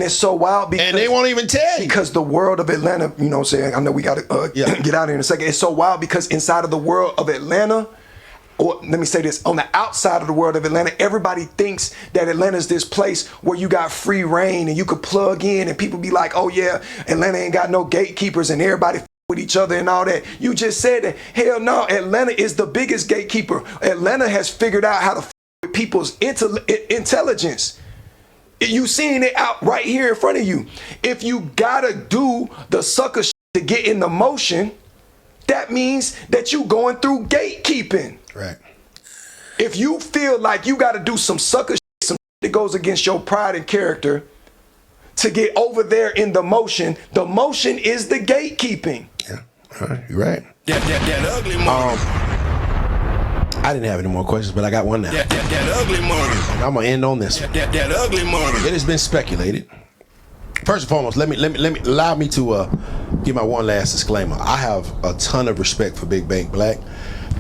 it's so wild because and they won't even tell you. Because the world of Atlanta, you know what I'm saying? I know we got to get out of here in a second. It's so wild because inside of the world of Atlanta, or let me say this, on the outside of the world of Atlanta, everybody thinks that Atlanta is this place where you got free reign and you could plug in and people be like, oh yeah, Atlanta ain't got no gatekeepers and everybody with each other and all that. You just said that. Hell no, Atlanta is the biggest gatekeeper. Atlanta has figured out how to with people's intelligence. You seeing it out right here in front of you. If you gotta do the sucker shit to get in the motion, that means that you going through gatekeeping. Right. If you feel like you gotta do some sucker shit, some shit that goes against your pride and character to get over there in the motion is the gatekeeping. Yeah, all right, you're right. That ugly money. I didn't have any more questions, but I got one now. That ugly money. And I'm gonna end on this one. That ugly money. It has been speculated. First and foremost, let me allow me to give my one last disclaimer. I have a ton of respect for Big Bank Black.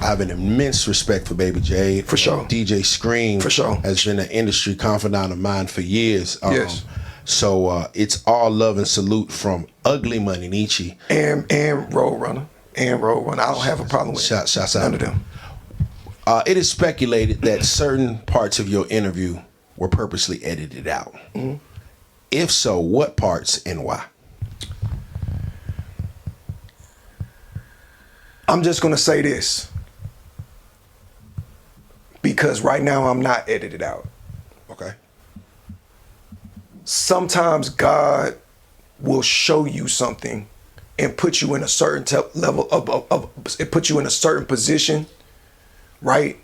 I have an immense respect for Baby Jade. For sure. DJ Scream for sure has been an industry confidant of mine for years. Yes. So it's all love and salute from Ugly Money Nietzsche and Roadrunner. I don't have a problem with shouts out none of them. It is speculated that certain parts of your interview were purposely edited out. Mm-hmm. If so, what parts and why? I'm just gonna say this, because right now I'm not edited out. Okay. Sometimes God will show you something and put you in a certain level of it put you in a certain position, right,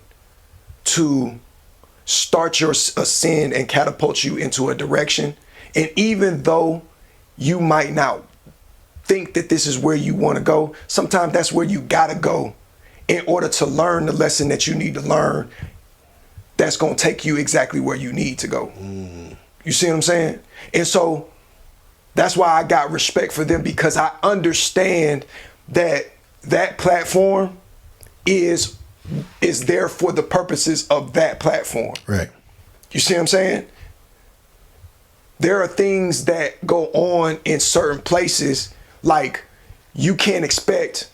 to start your ascend and catapult you into a direction. And even though you might not think that this is where you want to go, sometimes that's where you gotta go in order to learn the lesson that you need to learn that's gonna take you exactly where you need to go. You see what I'm saying? And so that's why I got respect for them, because I understand that that platform is there for the purposes of that platform. Right. You see what I'm saying? There are things that go on in certain places, like you can't expect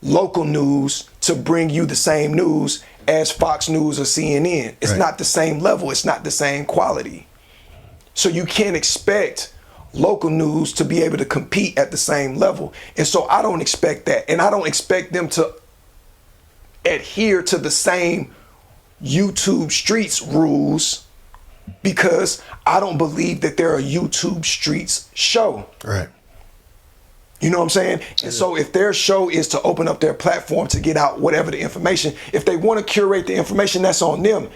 local news to bring you the same news as Fox News or CNN. It's not the same level. It's not the same quality. So you can't expect local news to be able to compete at the same level. And so I don't expect that. And I don't expect them to adhere to the same YouTube streets rules, because I don't believe that they're a YouTube streets show. Right. You know what I'm saying? And so if their show is to open up their platform to get out whatever the information, if they want to curate the information, that's on them.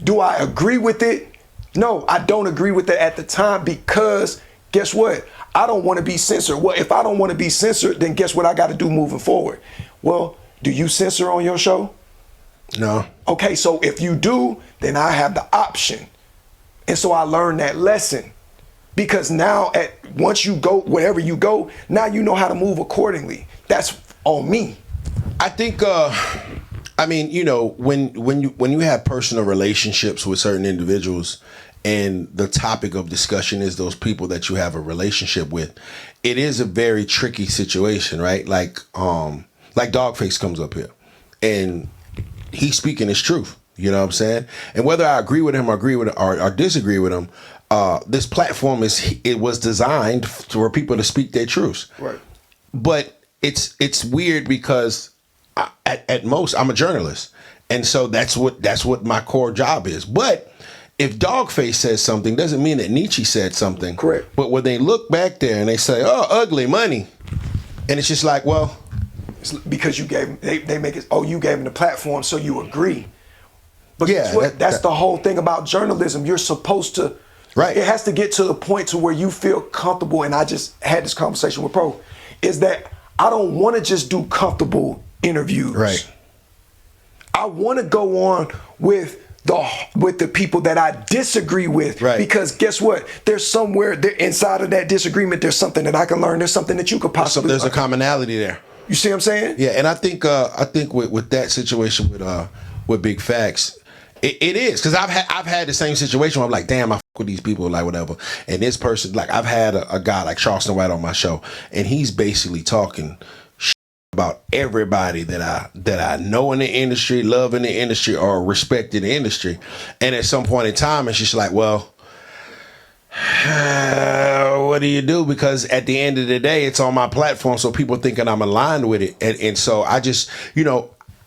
Do I agree with it? No, I don't agree with it at the time, because guess what? I don't want to be censored. Well, if I don't want to be censored, then guess what I got to do moving forward? Well, do you censor on your show? No. Okay, so if you do, then I have the option. And so I learned that lesson, because now once you go, wherever you go, now you know how to move accordingly. That's on me. I think, I mean, you know, when you have personal relationships with certain individuals and the topic of discussion is those people that you have a relationship with, it is a very tricky situation, right? Like Dawgface comes up here and he's speaking his truth. You know what I'm saying? And whether I agree with him or disagree with him, this platform was designed for people to speak their truths. Right. But it's weird because at most I'm a journalist, and so that's what my core job is. But if Dawgface says something, doesn't mean that Nietzsche said something. Correct. But when they look back there and they say, "Oh, Ugly Money," and it's just like, well, it's because you gave they make it. Oh, you gave them the platform, so you agree. But yeah, that's the whole thing about journalism. You're supposed to, right? It has to get to the point to where you feel comfortable. And I just had this conversation with Pro, is that I don't want to just do comfortable interviews. Right. I want to go on with the people that I disagree with. Right. Because guess what? There's somewhere there inside of that disagreement, there's something that I can learn. There's something that you could possibly There's learn. a commonality there. You see what I'm saying? Yeah, and I think with that situation with Big Facts, it is, because I've had the same situation where I'm like, damn, I with these people, like whatever. And this person, like I've had a guy like Charleston White on my show, and he's basically talking about everybody that I know in the industry, love in the industry, or respect in the industry. And at some point in time, it's just like, well, what do you do? Because at the end of the day, it's on my platform, so people thinking I'm aligned with it. And so I just,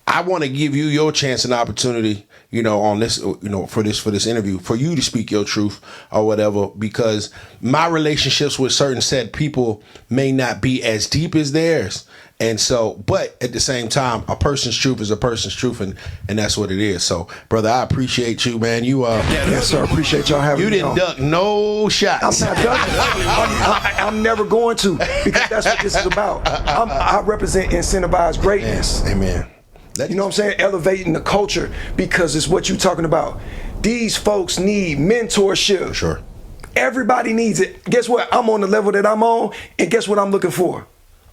I want to give you your chance and opportunity, on this, for this interview, for you to speak your truth or whatever, because my relationships with certain said people may not be as deep as theirs. And so, but at the same time, a person's truth is a person's truth, and that's what it is. So, brother, I appreciate you, man. You yes, sir. Appreciate y'all having me. You didn't duck no shots. I'm not ducking. I'm never going to, because that's what this is about. I represent incentivized greatness. Yes, amen. You know what I'm saying? Elevating the culture, because it's what you're talking about. These folks need mentorship. Sure. Everybody needs it. Guess what? I'm on the level that I'm on, and guess what I'm looking for?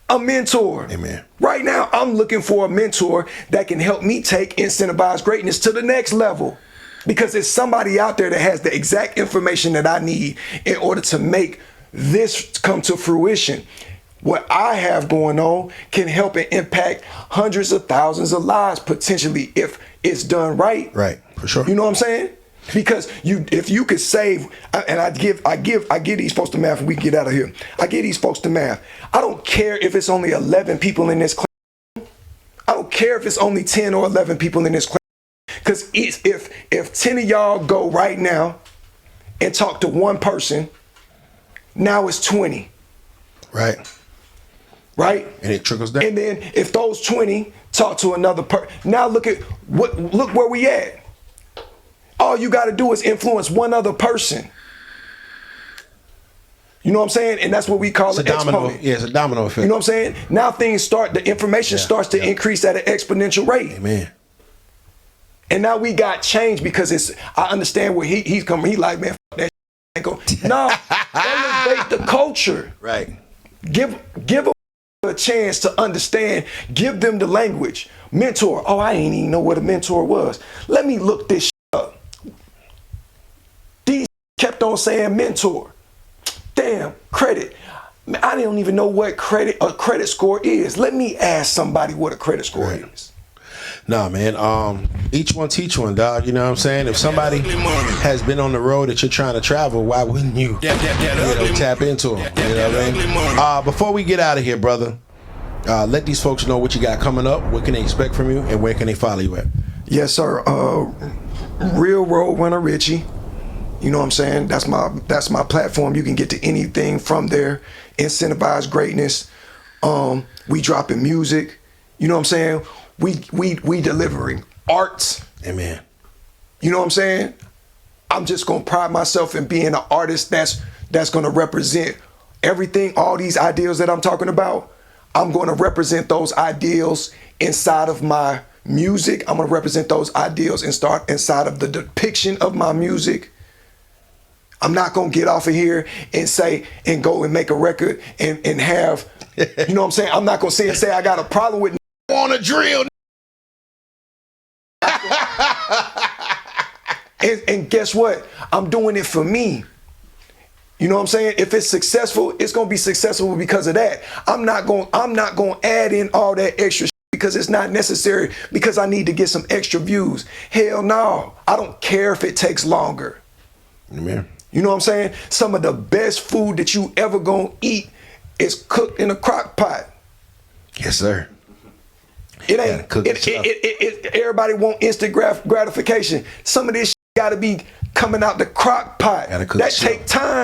A mentor. Amen. Right now, I'm looking for a mentor that can help me take incentivized greatness to the next level, because there's somebody out there that has the exact information that I need in order to make this come to fruition. What I have going on can help and impact hundreds of thousands of lives potentially if it's done right. Right, for sure. You know what I'm saying? Because if you could save, and I give these folks the math, and we can get out of here. I give these folks the math. I don't care if it's only 11 people in this class. I don't care if it's only 10 or 11 people in this class. Because if 10 of y'all go right now and talk to one person, now it's 20. Right. Right? And it trickles down. And then if those 20 talk to another person, now look where we at. All you got to do is influence one other person. You know what I'm saying? And that's what we call an exponent. Yeah, it's a domino effect. You know what I'm saying? Now the information starts to increase at an exponential rate. Amen. And now we got change, because I understand where he's coming. He like, man, fuck that shit. Go. No, elevate the culture. Right. Give them a chance to understand. Give them the language. Mentor. Oh, I ain't even know what a mentor was. Let me look this shit up. These kept on saying mentor. Damn, credit. Man, I don't even know what a credit score is. Let me ask somebody what a credit score is. Nah, man. Each one teach one, dog. You know what I'm saying? If somebody has been on the road that you're trying to travel, why wouldn't you, tap into them? You know what I mean? Before we get out of here, brother, let these folks know what you got coming up. What can they expect from you, and where can they follow you at? Yes, sir. Real Road Runner Richie. You know what I'm saying? That's my platform. You can get to anything from there. Incentivized greatness. We dropping music. You know what I'm saying? We delivering arts. Amen. You know what I'm saying? I'm just gonna pride myself in being an artist that's gonna represent everything, all these ideals that I'm talking about. I'm gonna represent those ideals inside of my music. I'm gonna represent those ideals and start inside of the depiction of my music. I'm not gonna get off of here and say and go and make a record and have, you know what I'm saying? I'm not gonna say I got a problem with On a drill. and guess what? I'm doing it for me. You know what I'm saying? If it's successful, it's gonna be successful because of that. I'm not gonna add in all that extra shit because it's not necessary, because I need to get some extra views. Hell no. I don't care if it takes longer. Amen. You know what I'm saying? Some of the best food that you ever gonna eat is cooked in a crock pot. Yes, sir. It ain't. Everybody want instant gratification. Some of this shit gotta be coming out the crock pot. That take time.